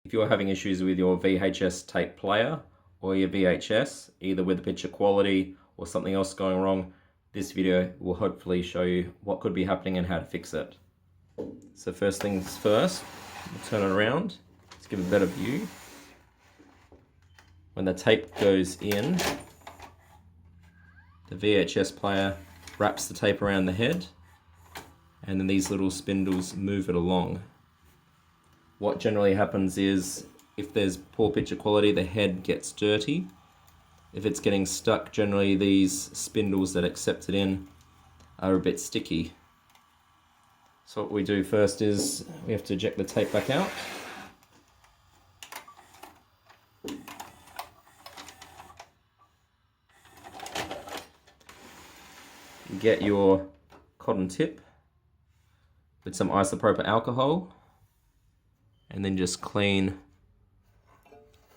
If you're having issues with your VHS tape player or your VHS, either with the picture quality or something else going wrong, this video will hopefully show you what could be happening and how to fix it. So first things first, we'll turn it around. Let's give a better view. When the tape goes in, the VHS player wraps the tape around the head, and then these little spindles move it along. What generally happens is, if there's poor picture quality, the head gets dirty. If it's getting stuck, generally these spindles that accept it in are a bit sticky. So what we do first is we have to eject the tape back out. Get your cotton tip with some isopropyl alcohol, and then just clean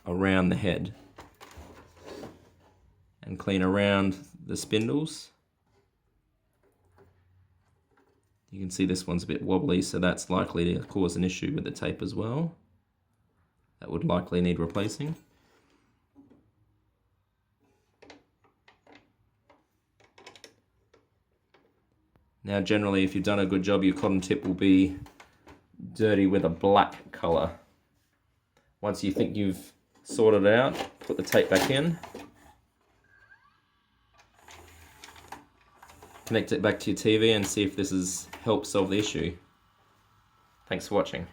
around the head and clean around the spindles. You can see this one's a bit wobbly, so that's likely to cause an issue with the tape as well. That would likely need replacing. Now generally, if you've done a good job, your cotton tip will be dirty with a black colour. Once you think you've sorted it out, put the tape back in, connect it back to your TV and see if this has helped solve the issue. Thanks for watching.